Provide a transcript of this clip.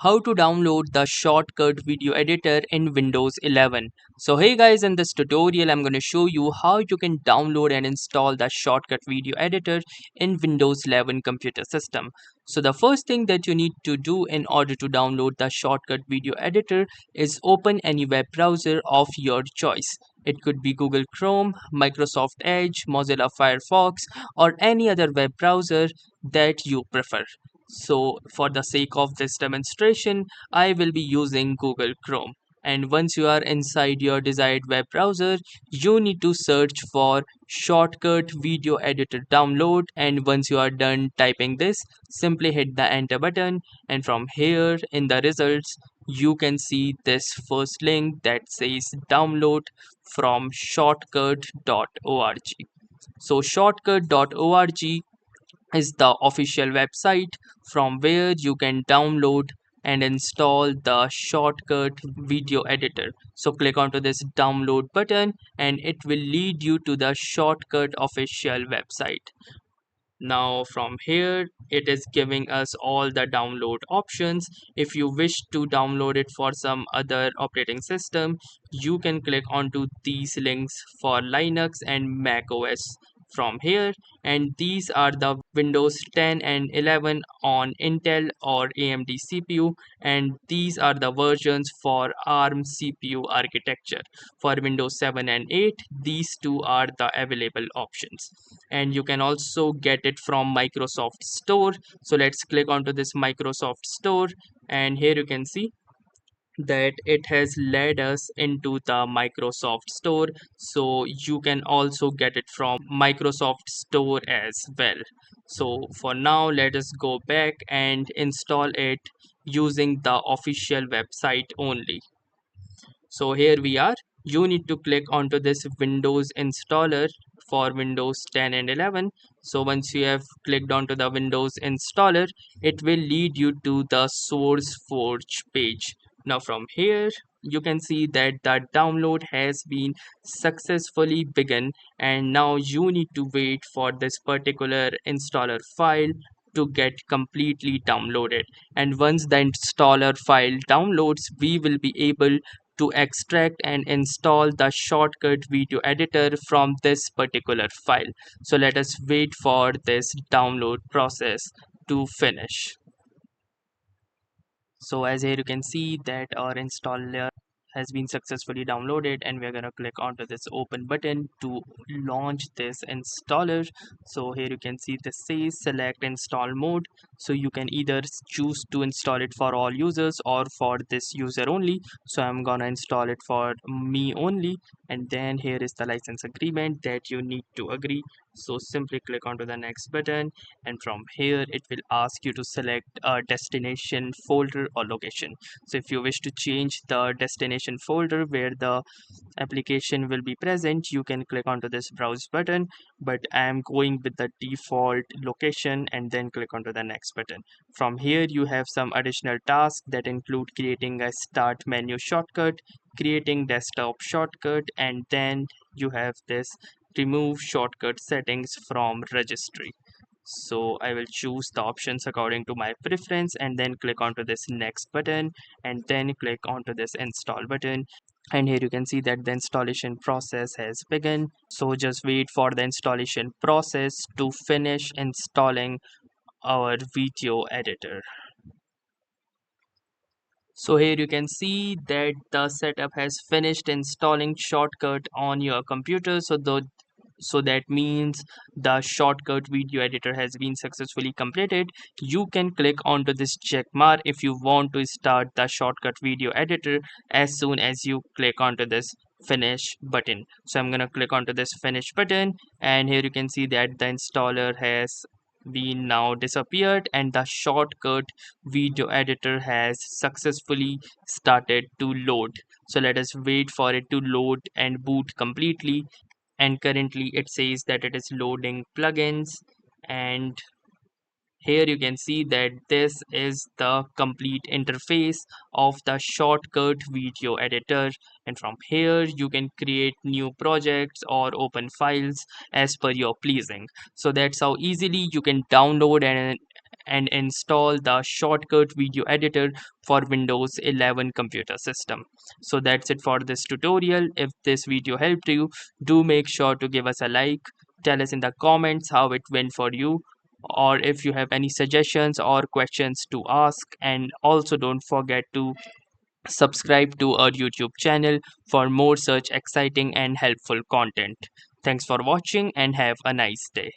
how to download the Shotcut video editor in Windows 11. So hey guys, in this tutorial I'm going to show you how you can download and install the Shotcut video editor in Windows 11 computer system. So the first thing that you need to do in order to download the Shotcut video editor is open any web browser of your choice. It could be Google Chrome, Microsoft Edge, Mozilla Firefox, or any other web browser that you prefer. So for the sake of this demonstration, I will be using Google Chrome. And once you are inside your desired web browser, you need to search for Shotcut Video Editor Download. And once you are done typing this, simply hit the enter button. And from here in the results, you can see this first link that says download from shotcut.org. So shotcut.org is the official website from where you can download and install the Shotcut video editor. So click onto this download button and it will lead you to the Shotcut official website. Now from here it is giving us all the download options. If you wish to download it for some other operating system, you can click onto these links for Linux and Mac OS from here, and these are the Windows 10 and 11 on Intel or AMD CPU, and these are the versions for ARM CPU architecture. For Windows 7 and 8, these two are the available options, and you can also get it from Microsoft Store. So let's click onto this Microsoft Store, and here you can see that it has led us into the Microsoft Store. So you can also get it from Microsoft Store as well. So for now, let us go back and install it using the official website only. So here we are. You need to click onto this Windows installer for Windows 10 and 11. So once you have clicked onto the Windows installer, it will lead you to the SourceForge page. Now from here, you can see that the download has been successfully begun, and now you need to wait for this particular installer file to get completely downloaded. And once the installer file downloads, we will be able to extract and install the Shotcut video editor from this particular file. So let us wait for this download process to finish. So as here you can see that our installer has been successfully downloaded, and we're going to click onto this open button to launch this installer. So here you can see this says select install mode, so you can either choose to install it for all users or for this user only. So I'm gonna install it for me only, and then here is the license agreement that you need to agree. So simply click onto the next button, and from here it will ask you to select a destination folder or location. So if you wish to change the destination folder where the application will be present, you can click onto this browse button, but I am going with the default location, and then click onto the next button. From here you have some additional tasks that include creating a start menu shortcut, creating desktop shortcut, and then you have this remove shortcut settings from registry. So I will choose the options according to my preference, and then click onto this next button, and then click onto this install button. And here you can see that the installation process has begun. So just wait for the installation process to finish installing our video editor. So here you can see that the setup has finished installing Shotcut on your computer. So that means the Shotcut video editor has been successfully completed. You can click onto this check mark if you want to start the Shotcut video editor as soon as you click onto this finish button. So I'm gonna click onto this finish button, and here you can see that the installer has been now disappeared, and the Shotcut video editor has successfully started to load. So let us wait for it to load and boot completely, and currently it says that it is loading plugins. And here you can see that this is the complete interface of the Shotcut video editor, and from here you can create new projects or open files as per your pleasing. So that's how easily you can download and and install the Shotcut video editor for Windows 11 computer system. So that's it for this tutorial. If this video helped you, do make sure to give us a like. Tell us in the comments how it went for you, or if you have any suggestions or questions to ask, and also don't forget to subscribe to our YouTube channel for more such exciting and helpful content. Thanks for watching and have a nice day.